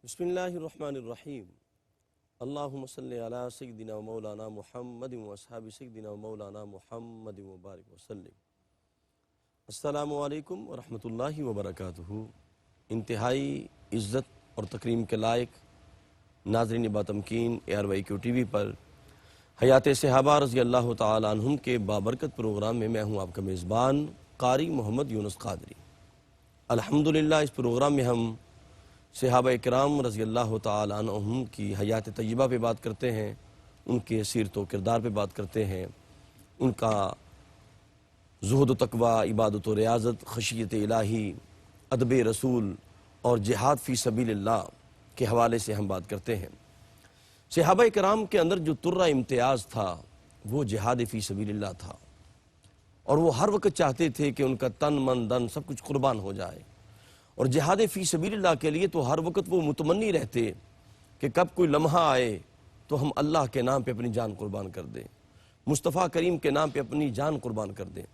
بسم اللہ الرحمن الرحیم اللہم صلی علی سیدنا و مولانا محمد و اصحاب سیدنا و مولانا محمد مبارک وسلم۔ السلام علیکم ورحمۃ اللہ وبرکاتہ۔ انتہائی عزت اور تکریم کے لائق ناظرین باتمکین ARYQ ٹی وی پر حیات صحابہ رضی اللہ تعالی عنہم کے بابرکت پروگرام میں ہوں آپ کا میزبان قاری محمد یونس قادری۔ الحمدللہ اس پروگرام میں ہم صحابہ اکرام رضی اللہ تعالی عنہم کی حیات طیبہ پہ بات کرتے ہیں، ان کے سیرت و کردار پہ بات کرتے ہیں، ان کا زہد و تقوی، عبادت و ریاضت، خشیت الہی، ادب رسول اور جہاد فی سبیل اللہ کے حوالے سے ہم بات کرتے ہیں۔ صحابہ اکرام کے اندر جو ترہ امتیاز تھا وہ جہاد فی سبیل اللہ تھا، اور وہ ہر وقت چاہتے تھے کہ ان کا تن من دن سب کچھ قربان ہو جائے، اور جہاد فی سبیل اللہ کے لیے تو ہر وقت وہ متمنی رہتے کہ کب کوئی لمحہ آئے تو ہم اللہ کے نام پہ اپنی جان قربان کر دیں، مصطفیٰ کریم کے نام پہ اپنی جان قربان کر دیں۔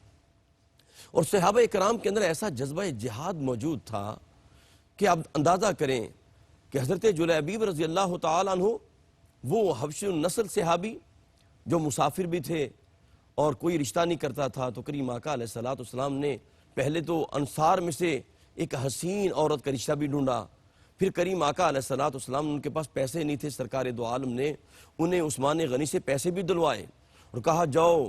اور صحابہ اکرام کے اندر ایسا جذبہ جہاد موجود تھا کہ آپ اندازہ کریں کہ حضرت جلیبیب رضی اللہ تعالیٰ عنہ وہ حبشی النسل صحابی جو مسافر بھی تھے اور کوئی رشتہ نہیں کرتا تھا، تو کریم آقا علیہ السلام نے پہلے تو انصار میں سے ایک حسین عورت کا رشتہ بھی ڈھونڈا، پھر کریم آقا علیہ السلام ان کے پاس پیسے نہیں تھے، سرکار دو عالم نے انہیں عثمان غنی سے پیسے بھی دلوائے اور کہا جاؤ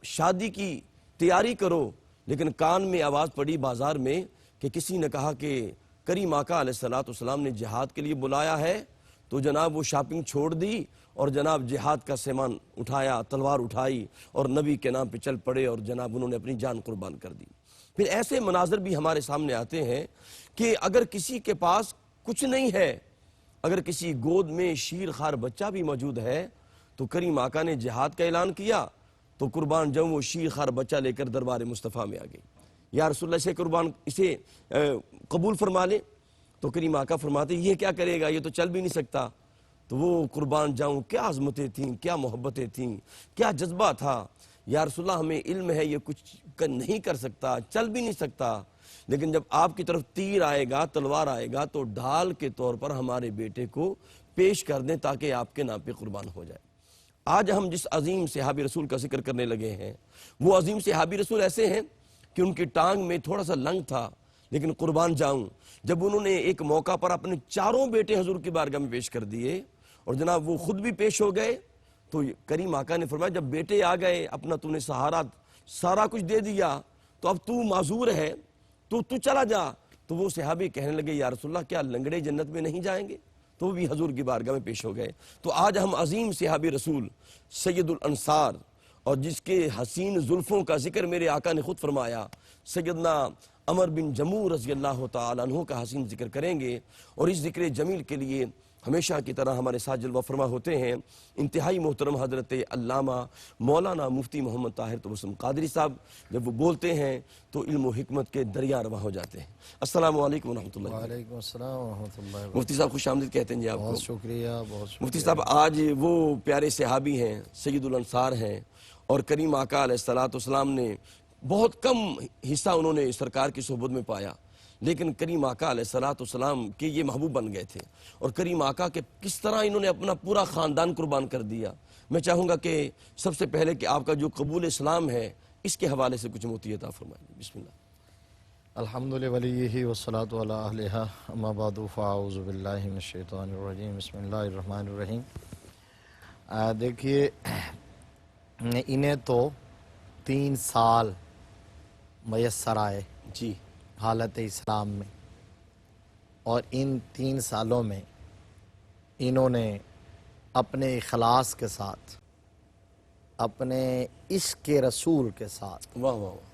شادی کی تیاری کرو، لیکن کان میں آواز پڑی بازار میں کہ کسی نے کہا کہ کریم آقا علیہ السلام نے جہاد کے لیے بلایا ہے، تو جناب وہ شاپنگ چھوڑ دی اور جناب جہاد کا سامان اٹھایا، تلوار اٹھائی اور نبی کے نام پہ چل پڑے، اور جناب انہوں نے اپنی جان قربان کر دی۔ پھر ایسے مناظر بھی ہمارے سامنے آتے ہیں کہ اگر کسی کے پاس کچھ نہیں ہے، اگر کسی گود میں شیر خوار بچہ بھی موجود ہے، تو کریم آقا نے جہاد کا اعلان کیا تو قربان جاؤں وہ شیر خوار بچہ لے کر دربار مصطفیٰ میں آ گئی، یا رسول اللہ سے قربان اسے قبول فرما لے، تو کریم آقا فرماتے یہ کیا کرے گا، یہ تو چل بھی نہیں سکتا۔ تو وہ قربان جاؤں کیا عظمتیں تھیں، کیا محبتیں تھیں، کیا جذبہ تھا، یا رسول اللہ ہمیں علم ہے یہ کچھ نہیں کر سکتا، چل بھی نہیں سکتا، لیکن جب آپ کی طرف تیر آئے گا، تلوار آئے گا، تو ڈھال کے طور پر ہمارے بیٹے کو پیش کر دیں تاکہ آپ کے نام پہ قربان ہو جائے۔ آج ہم جس عظیم صحابی رسول کا ذکر کرنے لگے ہیں، وہ عظیم صحابی رسول ایسے ہیں کہ ان کی ٹانگ میں تھوڑا سا لنگ تھا، لیکن قربان جاؤں جب انہوں نے ایک موقع پر اپنے چاروں بیٹے حضور کی بارگاہ میں پیش کر دیے اور جناب وہ خود بھی پیش ہو گئے، تو کریم آقا نے فرمایا جب بیٹے آ گئے، اپنا تو نے سہارا سارا کچھ دے دیا، تو اب تو معذور ہے، تو چلا جا۔ تو وہ صحابی کہنے لگے یا رسول اللہ کیا لنگڑے جنت میں نہیں جائیں گے؟ تو وہ بھی حضور کی بارگاہ میں پیش ہو گئے۔ تو آج ہم عظیم صحابی رسول سید الانصار، اور جس کے حسین زلفوں کا ذکر میرے آقا نے خود فرمایا، سیدنا عمر بن جموح رضی اللہ تعالیٰ عنہ کا حسین ذکر کریں گے، اور اس ذکر جمیل کے لیے ہمیشہ کی طرح ہمارے ساتھ جلوہ فرما ہوتے ہیں انتہائی محترم حضرت علامہ مولانا مفتی محمد طاہر توسم قادری صاحب۔ جب وہ بولتے ہیں تو علم و حکمت کے دریا رواں ہو جاتے ہیں۔ السلام علیکم ورحمۃ اللہ۔ وعلیکم السلام ورحمۃ اللہ وبرکاتہ۔ مفتی صاحب خوش آمدید کہتے ہیں جی آپ کو۔ بہت شکریہ، بہت شکریہ مفتی صاحب آج وہ پیارے صحابی ہیں، سید الانصار ہیں، اور کریم آقا علیہ السلام نے بہت کم حصہ انہوں نے سرکار کی صحبت میں پایا، لیکن کریم آقا علیہ السلام کے یہ محبوب بن گئے تھے، اور کریم آقا کے کس طرح انہوں نے اپنا پورا خاندان قربان کر دیا۔ میں چاہوں گا کہ سب سے پہلے کہ آپ کا جو قبول اسلام ہے اس کے حوالے سے کچھ موتی عطا فرمائیں۔ بسم اللہ۔ الحمد لولیہ والصلاة علی اہلہا، اما بعد فاعوذ باللہ من الشیطان الرجیم، بسم اللہ الرحمن الرحیم۔ دیکھیے انہیں تو 3 سال میسر آئے جی حالت اسلام میں، اور ان 3 سالوں میں انہوں نے اپنے اخلاص کے ساتھ، اپنے عشق رسول کے ساتھ، واہ واہ واہ،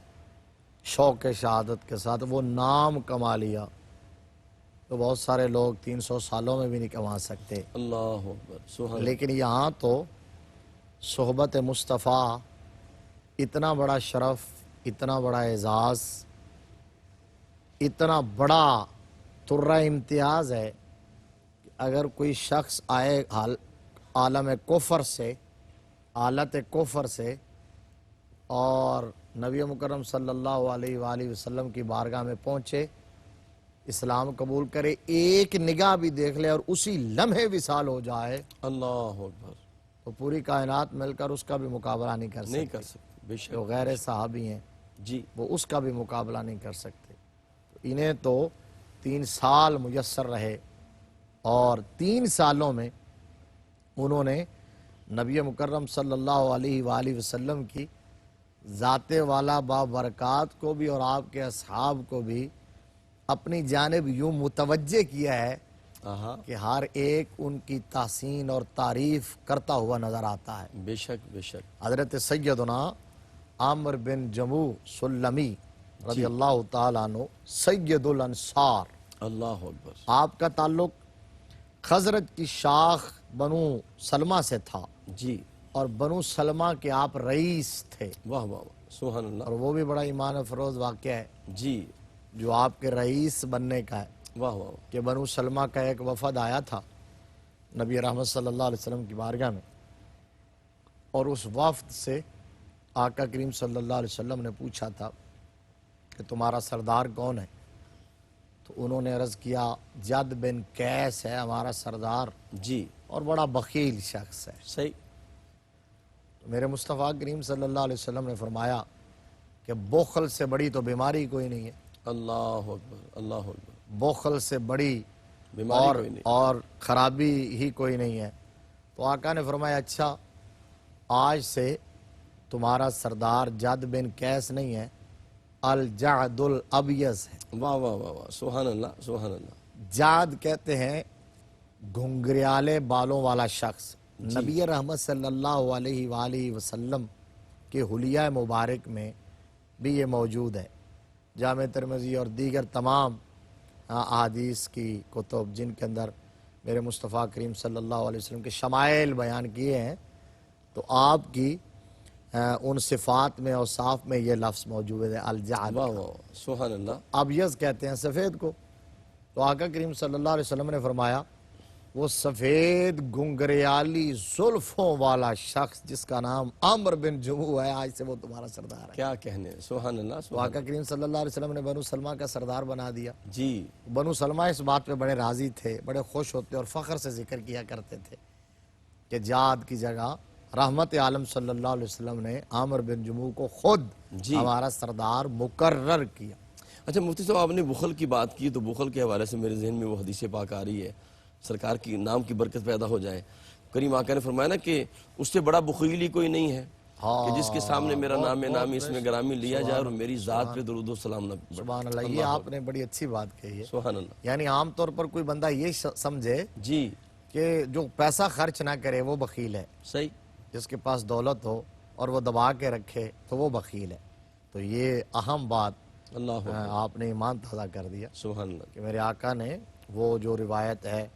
شوق شہادت کے ساتھ وہ نام کما لیا تو بہت سارے لوگ 300 سالوں میں بھی نہیں کما سکتے، اللہ اکبر، سبحان اللہ۔ لیکن یہاں تو صحبت مصطفیٰ اتنا بڑا شرف، اتنا بڑا اعزاز، اتنا بڑا ترہ امتیاز ہے کہ اگر کوئی شخص آئے عالم کفر سے، حالت کفر سے، اور نبی مکرم صلی اللہ علیہ وآلہ وسلم کی بارگاہ میں پہنچے، اسلام قبول کرے، ایک نگاہ بھی دیکھ لے اور اسی لمحے وصال ہو جائے اللہ اکبر، تو پوری کائنات مل کر اس کا بھی مقابلہ نہیں کر نہیں سکتی۔ کر سکتے، بے شک جو غیر صحابی ہیں جی، وہ اس کا بھی مقابلہ نہیں کر سکتے۔ تو انہیں تو 3 سال میسر رہے، اور 3 سالوں میں انہوں نے نبی مکرم صلی اللہ علیہ وآلہ وسلم کی ذات والا بابرکات کو بھی اور آپ کے اصحاب کو بھی اپنی جانب یوں متوجہ کیا ہے آہا، کہ ہر ایک ان کی تحسین اور تعریف کرتا ہوا نظر آتا ہے۔ بے شک بے شک، حضرت سیدنا عامر بن جموع سلمی رضی اللہ تعالیٰ عنہ سید الانصار، اللہ اکبر، آپ کا تعلق خزرج کی شاخ بنو سلمہ سے تھا، جی، اور بنو سلمہ کے آپ رئیس تھے، واہ واہ واہ، سبحان اور اللہ، وہ بھی بڑا ایمان افروز واقعہ ہے جی، جو آپ کے رئیس بننے کا ہے واہ واہ واہ، کہ بنو سلمہ کا ایک وفد آیا تھا نبی رحمت صلی اللہ علیہ وسلم کی بارگاہ میں، اور اس وفد سے آقا کریم صلی اللہ علیہ وسلم نے پوچھا تھا کہ تمہارا سردار کون ہے؟ تو انہوں نے عرض کیا جد بن قیس ہے ہمارا سردار، جی، اور بڑا بخیل شخص ہے۔ صحیح، تو میرے مصطفیٰ کریم صلی اللہ علیہ وسلم نے فرمایا کہ بخل سے بڑی تو بیماری کوئی نہیں ہے، اللہ اکبر، اللہ اکبر، بخل سے بڑی بیماری کوئی نہیں، اور خرابی ہی کوئی نہیں ہے۔ تو آقا نے فرمایا اچھا، آج سے تمہارا سردار جد بن قیس نہیں ہے، الجعد الابیض ہے۔ واہ واہ واہ واہ، سبحان اللہ، سبحان اللہ، جعد کہتے ہیں گھنگریالے بالوں والا شخص۔ نبی رحمت صلی اللہ علیہ وآلہ وسلم کے حلیہ مبارک میں بھی یہ موجود ہے۔ جامع ترمذی اور دیگر تمام احادیث کی کتب جن کے اندر میرے مصطفیٰ کریم صلی اللہ علیہ وسلم کے شمائل بیان کیے ہیں، تو آپ کی ان صفات میں اوصاف میں یہ لفظ موجود ہے الجعد۔ واہ واہ، سبحان اللہ، ابیض کہتے ہیں سفید کو۔ تو آقا کریم صلی اللہ علیہ وسلم نے فرمایا وہ سفید گنگریالی زلفوں والا شخص جس کا نام عامر بن جموع ہے، آج سے وہ تمہارا سردار ہے۔ کیا کہنے، سبحان اللہ، تو سبحان آقا کریم صلی اللہ علیہ وسلم نے بنو سلمہ کا سردار بنا دیا۔ جی، بنو سلمہ اس بات پہ بڑے راضی تھے، بڑے خوش ہوتے اور فخر سے ذکر کیا کرتے تھے کہ جعد کی جگہ رحمت عالم صلی اللہ علیہ وسلم نے عامر بن جموع کو خود ہمارا سردار مقرر کیا۔ اچھا مفتی صاحب، آپ نے بخل کی بات کی تو بخل کے حوالے سے میرے ذہن میں وہ حدیث پاک آ رہی ہے، سرکار کی نام کی برکت پیدا ہو جائے۔ کریم آقا نے فرمایا نا کہ اس سے بڑا بخیل ہی کوئی نہیں ہے کہ جس کے سامنے میرا نام نامی اس میں گرامی لیا جائے اور میری ذات پہ درود و سلام نہ پڑے۔ سبحان اللہ، یہ آپ نے بڑی اچھی بات کہی ہے۔ سبحان اللہ، یعنی عام طور پر کوئی بندہ یہ سمجھے جی، کہ جو پیسہ خرچ نہ کرے وہ بخیل ہے، صحیح، جس کے پاس دولت ہو اور وہ دبا کے رکھے تو وہ بخیل ہے۔ تو یہ اہم بات اللہ اکبر، آپ نے ایمان تازہ کر دیا سبحان اللہ، کہ میرے آقا نے وہ جو روایت ہے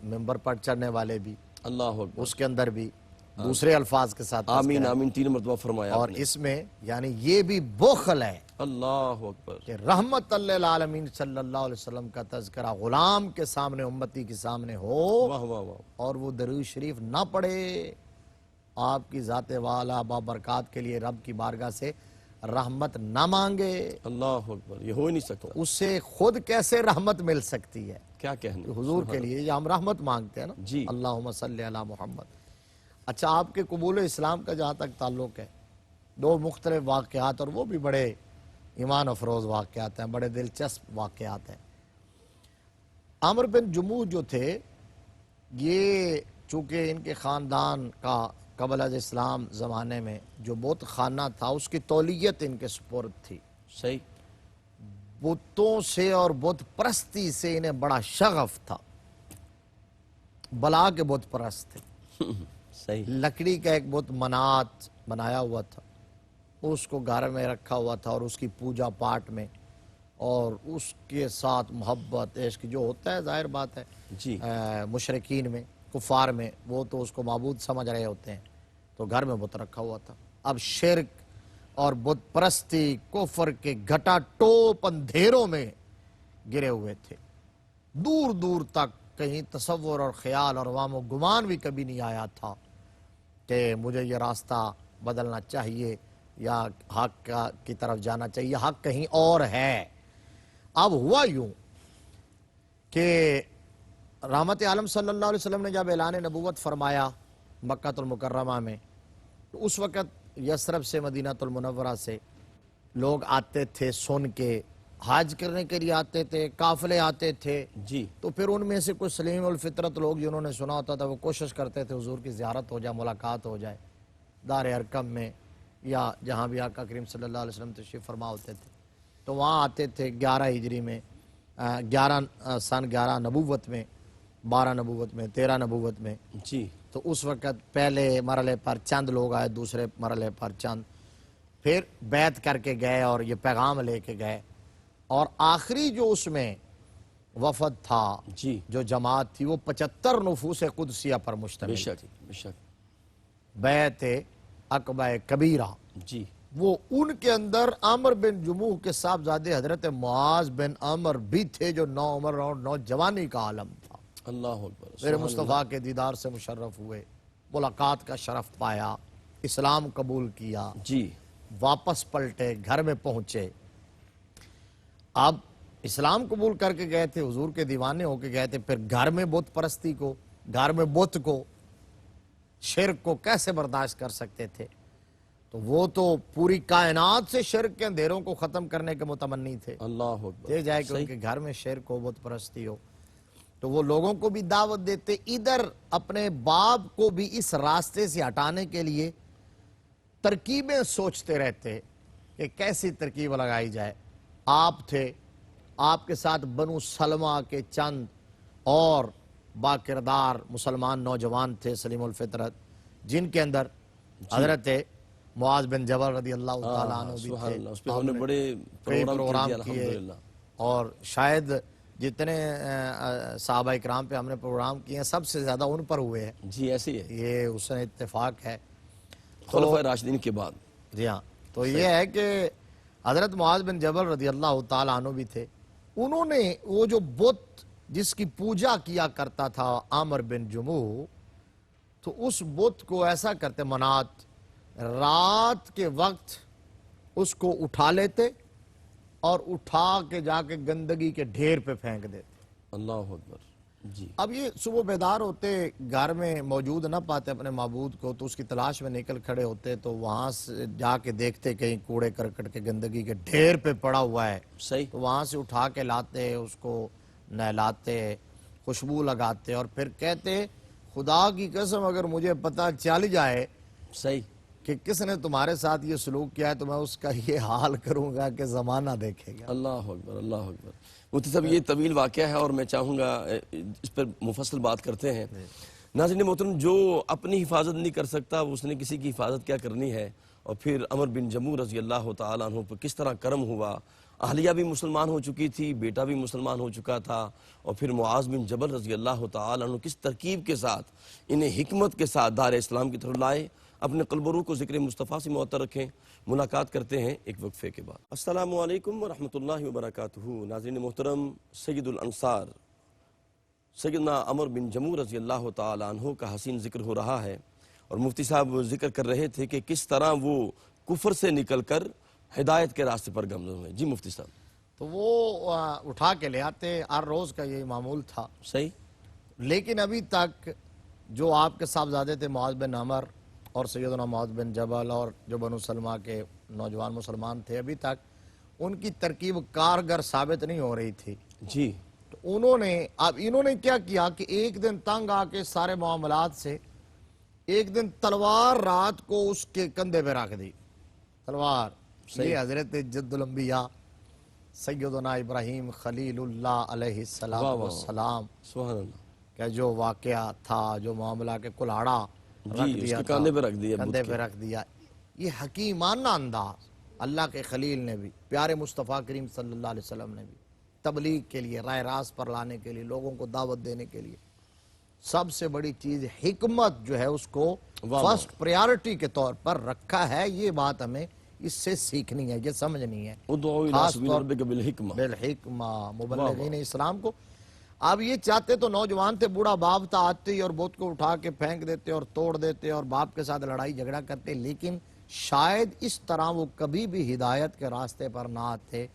ممبر پر چڑھنے والے بھی اللہ اکبر، اس کے اندر بھی دوسرے الفاظ کے ساتھ آمین آمین 3 مرتبہ فرمایا اور آپ نے، اس میں یعنی یہ بھی بخل ہے اللہ اکبر، کہ رحمت للعالمین صلی اللہ علیہ وسلم کا تذکرہ غلام کے سامنے، امتی کے سامنے ہو واہ واہ واہ، اور وہ درود شریف نہ پڑھے، آپ کی ذات والا بابرکات کے لیے رب کی بارگاہ سے رحمت نہ مانگے، اللہ اکبر، یہ ہو ہی نہیں سکتا، اس سے خود کیسے رحمت مل سکتی ہے؟ کیا کہنے، حضور کے لیے یہ ہم رحمت مانگتے ہیں نا، جی، اللہم صلی علی محمد۔ اچھا، آپ کے قبول اسلام کا جہاں تک تعلق ہے، 2 مختلف واقعات اور وہ بھی بڑے ایمان افروز واقعات ہیں، بڑے دلچسپ واقعات ہیں۔ عامر بن جموع جو تھے، یہ چونکہ ان کے خاندان کا قبل از اسلام زمانے میں جو بت خانہ تھا اس کی تولیت ان کے سپرد تھی، صحیح، بتوں سے اور بت پرستی سے انہیں بڑا شغف تھا، بلا کے بت پرست تھے۔ صحیح، لکڑی کا ایک بت منات بنایا ہوا تھا، اس کو گھر میں رکھا ہوا تھا اور اس کی پوجا پاٹ میں اور اس کے ساتھ محبت عشق جو ہوتا ہے، ظاہر بات ہے جی، مشرکین میں، کفار میں، وہ تو اس کو معبود سمجھ رہے ہوتے ہیں، تو گھر میں بت رکھا ہوا تھا۔ اب شرک اور بت پرستی کفر کے گھٹا ٹوپ اندھیروں میں گرے ہوئے تھے، دور دور تک کہیں تصور اور خیال اور وام و گمان بھی کبھی نہیں آیا تھا کہ مجھے یہ راستہ بدلنا چاہیے یا حق کی طرف جانا چاہیے، حق کہیں اور ہے۔ اب ہوا یوں کہ رحمت عالم صلی اللہ علیہ وسلم نے جب اعلان نبوت فرمایا مکہ المکرمہ میں، تو اس وقت یثرب سے مدینہ المنورہ سے لوگ آتے تھے سن کے، حج کرنے کے لیے آتے تھے، قافلے آتے تھے. جی تو پھر ان میں سے کچھ سلیم الفطرت لوگ جنہوں نے سنا ہوتا تھا وہ کوشش کرتے تھے حضور کی زیارت ہو جائے، ملاقات ہو جائے دار ارقم میں یا جہاں بھی آقا کریم صلی اللہ علیہ وسلم تشریف فرما ہوتے تھے. تو وہاں آتے تھے 11 ہجری میں، 11 نبوت میں، 12 نبوت میں، 13 نبوت میں. جی تو اس وقت پہلے مرحلے پر چند لوگ آئے، دوسرے مرحلے پر چند، پھر بیعت کر کے گئے اور یہ پیغام لے کے گئے. اور آخری جو اس میں وفد تھا، جی جو جماعت تھی، وہ 75 نفوس قدسیہ پر بے مشتمل شک تھی. بے شک. بیعت عقبہ کبیرہ، جی وہ ان کے اندر عامر بن جموح کے صاحبزادے حضرت معاذ بن عمر بھی تھے، جو نوعمر اور نوجوانی کا عالم تھا. اللہ اکبر. میرے سبحان مصطفیٰ کے دیدار سے مشرف ہوئے، ملاقات کا شرف پایا، اسلام قبول کیا، اللہ. جی واپس پلٹے، گھر میں پہنچے. اب اسلام قبول کر کے گئے تھے، حضور کے دیوانے ہو کے گئے تھے، پھر گھر میں بت پرستی کو، گھر میں بت کو، شرک کو کیسے برداشت کر سکتے تھے؟ تو وہ تو پوری کائنات سے شرک کے اندھیروں کو ختم کرنے کے متمنی تھے. اللہ اکبر. دے جائے کہ ان کے گھر میں شرک ہو، بت پرستی ہو، تو وہ لوگوں کو بھی دعوت دیتے، ادھر اپنے باپ کو بھی اس راستے سے ہٹانے کے لیے ترکیبیں سوچتے رہتے کہ کیسی ترکیب لگائی جائے. آپ تھے، آپ کے ساتھ بنو سلمہ کے چند اور باکردار مسلمان نوجوان تھے سلیم الفطرت، جن کے اندر حضرت معاذ بن جبل رضی اللہ تعالیٰ عنہ بھی سبحان تھے. اللہ. اس پہ ہم نے بڑے کئی پروگرام کیے کیے، الحمدللہ. اور شاید جتنے صحابہ اکرام پہ ہم نے پروگرام کیے ہیں سب سے زیادہ ان پر ہوئے ہیں. جی ایسے ہی ہے یہ حسن اتفاق ہے. خلفائے راشدین کے بعد. جی ہاں، تو یہ ہے کہ حضرت معاذ بن جبل رضی اللہ تعالیٰ عنہ بھی تھے. انہوں نے وہ جو بت جس کی پوجا کیا کرتا تھا عامر بن جموح، تو اس بت کو ایسا کرتے، منات، رات کے وقت اس کو اٹھا لیتے اور اٹھا کے جا کے گندگی کے ڈھیر پہ پھینک دیتے. اللہ اکبر. جی اب یہ صبح بیدار ہوتے، گھر میں موجود نہ پاتے اپنے معبود کو، تو اس کی تلاش میں نکل کھڑے ہوتے، تو وہاں سے جا کے دیکھتے کہیں کوڑے کرکٹ کے گندگی کے ڈھیر پہ پڑا ہوا ہے. صحیح. تو وہاں سے اٹھا کے لاتے، اس کو نہلاتے، خوشبو لگاتے، اور پھر کہتے خدا کی قسم اگر مجھے پتہ چل جائے صحیح. کہ کس نے تمہارے ساتھ یہ سلوک کیا ہے تو میں اس کا یہ حال کروں گا کہ زمانہ دیکھے گا. اللہ اکبر. اللہ اکبر. مفتی صاحب یہ طویل واقعہ ہے اور میں چاہوں گا اس پر مفصل بات کرتے ہیں. ناظرین محترم، جو اپنی حفاظت نہیں کر سکتا اس نے کسی کی حفاظت کیا کرنی ہے. اور پھر عمر بن جموح رضی اللہ تعالیٰ عنہ پر کس طرح کرم ہوا. اہلیہ بھی مسلمان ہو چکی تھی، بیٹا بھی مسلمان ہو چکا تھا، اور پھر معاذ بن جبل رضی اللہ تعالیٰ عنہ کس ترکیب کے ساتھ انہیں حکمت کے ساتھ دار اسلام کی طرف لائے. اپنے قلب و روح کو ذکر مصطفیٰ سے معطر رکھیں. ملاقات کرتے ہیں ایک وقفے کے بعد. السلام علیکم ورحمۃ اللہ وبرکاتہ. ناظرین محترم، سید الانصار سیدنا عمر بن جموح رضی اللہ تعالیٰ عنہ کا حسین ذکر ہو رہا ہے، اور مفتی صاحب ذکر کر رہے تھے کہ کس طرح وہ کفر سے نکل کر ہدایت کے راستے پر گامزن ہوئے. جی مفتی صاحب. تو وہ اٹھا کے لے آتے، ہر روز کا یہی معمول تھا. صحیح. لیکن ابھی تک جو آپ کے صاحبزادے تھے معاذ بن عمر اور سیدنا معاذ بن جبل اور جو بنو سلمہ کے نوجوان مسلمان تھے، ابھی تک ان کی ترکیب کارگر ثابت نہیں ہو رہی تھی. جی. تو انہوں نے کیا کیا کہ ایک دن تنگ آ کے سارے معاملات سے ایک دن تلوار رات کو اس کے کندھے پہ رکھ دی. تلوار یہ حضرت جد الانبیاء سیدنا ابراہیم خلیل اللہ علیہ السلام سبحان اللہ. کہ جو واقعہ تھا، جو معاملہ کے کلاڑا جی اس کے کاندھے پہ رکھ دیا. کندھے پہ رکھ دیا. یہ حکیمانہ انداز اللہ کے خلیل نے بھی، پیارے مصطفیٰ کریم صلی اللہ علیہ وسلم نے بھی تبلیغ کے لیے، رائے راست پر لانے کے لیے، لوگوں کو دعوت دینے کے لیے سب سے بڑی چیز حکمت جو ہے اس کو فرسٹ پریارٹی کے طور پر رکھا ہے. یہ بات ہمیں اس سے سیکھنی ہے، یہ سمجھنی ہے. ادعو الی سبیل ربک بالحکمہ. بالحکمہ مبلغین اسلام کو. اب یہ چاہتے تو نوجوان تھے، بوڑھا باپ تھا، آتے ہی اور بت کو اٹھا کے پھینک دیتے اور توڑ دیتے اور باپ کے ساتھ لڑائی جھگڑا کرتے. لیکن شاید اس طرح وہ کبھی بھی ہدایت کے راستے پر نہ آتے.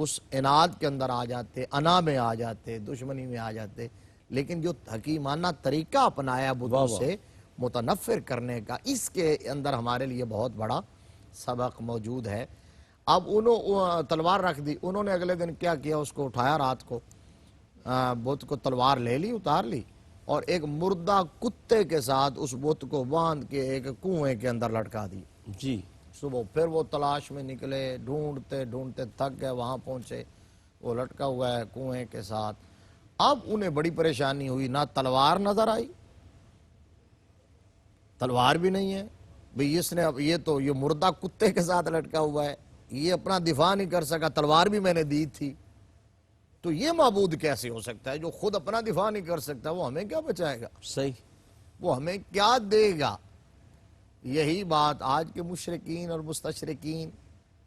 اس اناد کے اندر آ جاتے، انا میں آ جاتے، دشمنی میں آ جاتے، لیکن جو حکیمانہ طریقہ اپنایا بتوں سے متنفر کرنے کا، اس کے اندر ہمارے لیے بہت بڑا سبق موجود ہے۔ اب انہوں تلوار رکھ دی، انہوں نے اگلے دن کیا کیا، اس کو اٹھایا رات کو، بت کو تلوار لے لی، اتار لی، اور ایک مردہ کتے کے ساتھ اس بت کو باندھ کے ایک کنویں کے اندر لٹکا دی۔ جی صبح پھر وہ تلاش میں نکلے، ڈھونڈتے ڈھونڈتے تھک گئے، وہاں پہنچے، وہ لٹکا ہوا ہے کنویں کے ساتھ۔ اب انہیں بڑی پریشانی ہوئی، نہ تلوار نظر آئی، تلوار بھی نہیں ہے بھئی، اس نے اب یہ مردہ کتے کے ساتھ لٹکا ہوا ہے، یہ اپنا دفاع نہیں کر سکا، تلوار بھی میں نے دی تھی، تو یہ معبود کیسے ہو سکتا ہے جو خود اپنا دفاع نہیں کر سکتا؟ وہ ہمیں کیا بچائے گا؟ صحیح، وہ ہمیں کیا دے گا؟ یہی بات آج کے مشرکین اور مستشرکین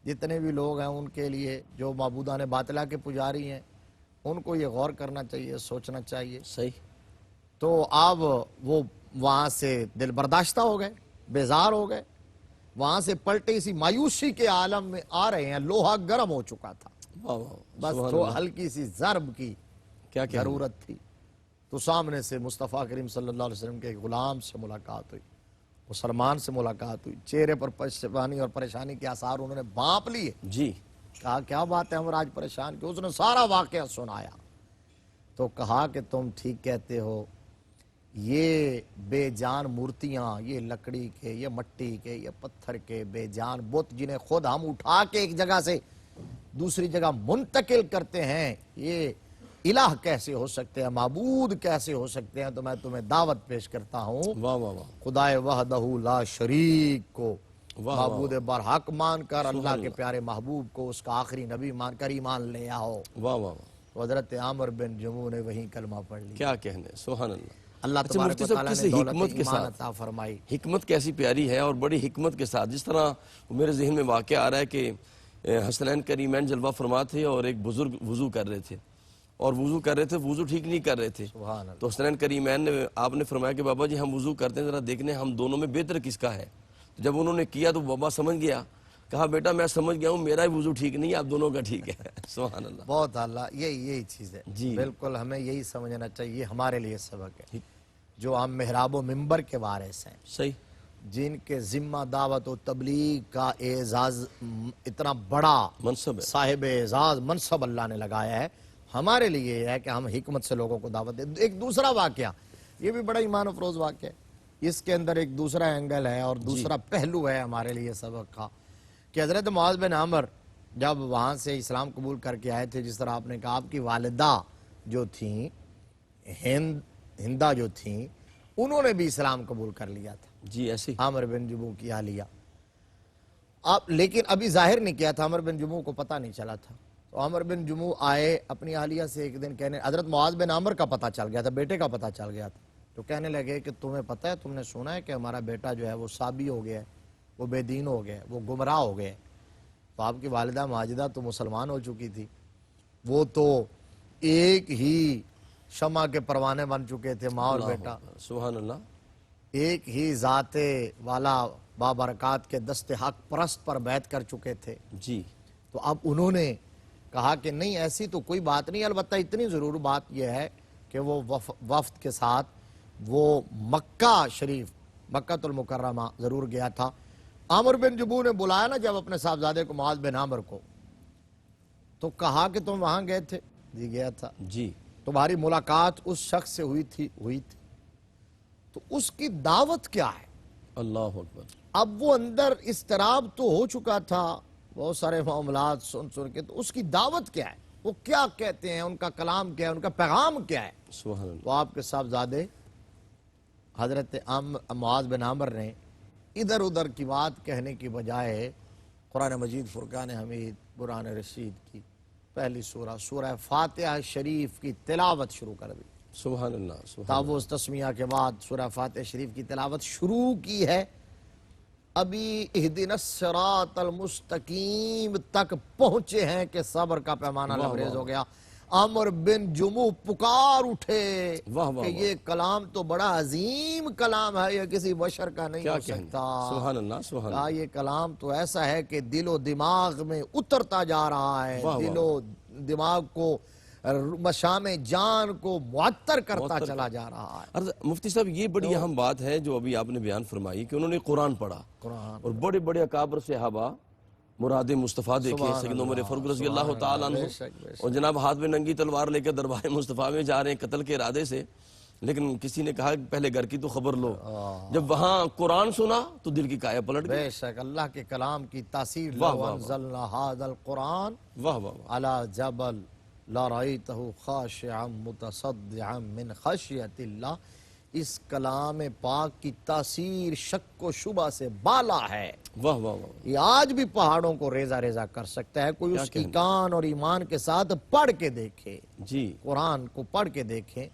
جتنے بھی لوگ ہیں ان کے لیے، جو معبودان باطلہ کے پجاری ہیں، ان کو یہ غور کرنا چاہیے، سوچنا چاہیے۔ صحیح، تو اب وہ وہاں سے دل برداشتہ ہو گئے، بیزار ہو گئے، وہاں سے پلٹے اسی مایوسی کے عالم میں آ رہے ہیں۔ لوہا گرم ہو چکا تھا، واہ واہ، بس سبحان تو اللہ، ہلکی سی ضرب کی کیا کہنا۔ ضرورت تھی، تو سامنے سے مصطفیٰ کریم صلی اللہ علیہ وسلم کے ایک غلام سے ملاقات ہوئی، مسلمان سے ملاقات ہوئی، چہرے پر پریشانی اور پریشانی کے آثار انہوں نے بھانپ لیے۔ جی کہا کیا بات ہے ہم آج پریشان کیوں؟ اس نے سارا واقعہ سنایا، تو کہا کہ تم ٹھیک کہتے ہو، یہ بے جان مورتیاں، یہ لکڑی کے، یہ مٹی کے، یہ پتھر کے بے جان بت، جنہیں خود ہم اٹھا کے ایک جگہ سے دوسری جگہ منتقل کرتے ہیں، یہ الہ کیسے ہو سکتے ہیں، معبود کیسے ہو سکتے ہیں؟ تو میں تمہیں دعوت پیش کرتا ہوں واہ واہ واہ، خدائے وحدہ لا شریک کو واہ معبود برحق مان کر، اللہ سبحان کے اللہ، پیارے محبوب کو اس کا آخری نبی مان کر ایمان لے آؤ۔ واہ واہ واہ، تو حضرت عامر بن جموع نے وہیں کلمہ پڑھ لیا۔ کیا کہنے، سبحان اللہ۔ اللہ اچھا تبارک مفتی و صاحب، تعالیٰ نے کیسے دولت حکمت کے ایمان ساتھ، عطا فرمائی۔ حکمت کیسی پیاری ہے، اور بڑی حکمت کے ساتھ، جس طرح میرے ذہن میں واقعہ آ رہا ہے کہ حسنین کریمین جلوہ فرما تھے، اور ایک بزرگ وضو کر رہے تھے، اور وضو کر رہے تھے، وضو ٹھیک نہیں کر رہے تھے، سبحان اللہ۔ تو حسنین کریمین نے آپ نے فرمایا کہ بابا جی ہم وضو کرتے ہیں، ذرا دیکھنے ہم دونوں میں بہتر کس کا ہے۔ تو جب انہوں نے کیا تو بابا سمجھ گیا، کہا بیٹا میں سمجھ گیا ہوں، میرا ہی وضو ٹھیک نہیں ہے، آپ دونوں کا ٹھیک ہے۔ سبحان اللہ، بہت اللہ، یہی چیز ہے، جی بالکل ہمیں یہی سمجھنا چاہیے، ہمارے لیے سبق ہے۔ جو ہم محراب و منبر کے وارث ہیں، صحیح، جن کے ذمہ دعوت و تبلیغ کا اعزاز اتنا بڑا منصب ہے، صاحب اعزاز منصب اللہ نے لگایا ہے، ہمارے لیے یہ ہے کہ ہم حکمت سے لوگوں کو دعوت دیں۔ ایک دوسرا واقعہ، یہ بھی بڑا ایمان افروز واقعہ ہے، اس کے اندر ایک دوسرا اینگل ہے اور دوسرا پہلو ہے ہمارے لیے سبق کا، کہ حضرت معاذ بن عمر جب وہاں سے اسلام قبول کر کے آئے تھے، جس طرح آپ نے کہا، آپ کی والدہ جو تھیں، ہندہ جو تھیں، انہوں نے بھی اسلام قبول کر لیا تھا، جی ایسی، عامر بن جموع کی اہلیہ، لیکن ابھی ظاہر نہیں کیا تھا، عامر بن جموع کو پتہ نہیں چلا تھا۔ تو عامر بن جموع آئے اپنی اہلیہ سے ایک دن کہنے، حضرت معاذ بن عمر کا پتہ چل گیا تھا، بیٹے کا پتہ چل گیا تھا، تو کہنے لگے کہ تمہیں پتہ ہے، تم نے سنا ہے کہ ہمارا بیٹا جو ہے وہ صابی ہو گیا ہے، وہ بے دین ہو گیا ہے، وہ گمراہ ہو گیا ہے۔ تو آپ کی والدہ ماجدہ تو مسلمان ہو چکی تھی، وہ تو ایک ہی شمع کے پروانے بن چکے تھے، ماں اور اللہ بیٹا، اکبر، سبحان اللہ، ایک ہی ذات والا بابرکات کے دست حق پرست پر بیعت کر چکے تھے۔ جی تو اب انہوں نے کہا کہ نہیں، ایسی تو کوئی بات نہیں، البتہ اتنی ضرور بات یہ ہے کہ وہ وفد کے ساتھ وہ مکہ شریف، مکہ المکرمہ ضرور گیا تھا۔ عامر بن جموع نے بلایا نا جب اپنے صاحبزادے کو، معاذ بن عامر کو، تو کہا کہ تم وہاں گئے تھے؟ جی گیا تھا۔ جی، تمہاری ملاقات اس شخص سے ہوئی تھی؟ تو اس کی دعوت کیا ہے؟ اللہ اکبر، اب وہ اندر اضطراب تو ہو چکا تھا، بہت سارے معاملات سن کے، تو اس کی دعوت کیا ہے؟ وہ کیا کہتے ہیں؟ ان کا کلام کیا ہے؟ ان کا پیغام کیا ہے؟ سبحان اللہ، تو آپ کے صاحبزادے حضرت معاذ بن عامر نے ادھر ادھر کی بات کہنے کی بجائے قرآن مجید فرقان حمید قرآن رشید کی پہلی سورہ فاتحہ شریف کی تلاوت شروع کر دی۔ سبحان اللہ، سبحان تعوذ تسمیہ کے بعد سورہ فاتحہ شریف کی تلاوت شروع کی ہے، ابھی اہدنا الصراط المستقیم تک پہنچے ہیں کہ صبر کا پیمانہ واہ لبریز واہ ہو گیا۔ عمر بن جموح پکار اٹھے واہ واہ کہ یہ کلام تو بڑا عظیم کلام ہے، یہ کسی بشر کا نہیں کیا ہو کہنے، سکتا۔ سبحان اللہ سبحان اللہ۔ یہ کلام تو ایسا ہے کہ دل و دماغ میں اترتا جا رہا ہے، واہ دل و دماغ کو، مشام جان کو معطر کرتا چلا جا رہا ہے۔ مفتی صاحب یہ بڑی اہم بات ہے جو ابھی آپ نے بیان فرمائی کہ انہوں نے قرآن پڑھا قرآن اور بڑے بڑے اکابر صحابہ مراد مصطفیٰ دیکھے، سیدنا عمر فاروق رضی اللہ تعالیٰ عنہ، اور جناب ہاتھ میں ننگی تلوار لے کے دربار مصطفیٰ میں جا رہے ہیں قتل کے ارادے سے، لیکن کسی نے کہا کہ پہلے گھر کی تو خبر لو۔ جب وہاں قرآن سنا تو دل کی کایا پلٹ گئی۔ بے شک اللہ کے کلام کی تاثیر، لو انزلنا ھذا القرآن واہ واہ واہ، علی جبل لرأیتہ خاشعا متصدعا من خشیت اللہ، اس کلام پاک کی تاثیر شک و شبہ سے بالا ہے۔ واہ واہ واہ، یہ آج بھی پہاڑوں کو ریزہ ریزہ کر سکتا ہے، کوئی اس کی کان اور ایمان کے ساتھ پڑھ کے دیکھے، جی قرآن کو پڑھ کے دیکھیں۔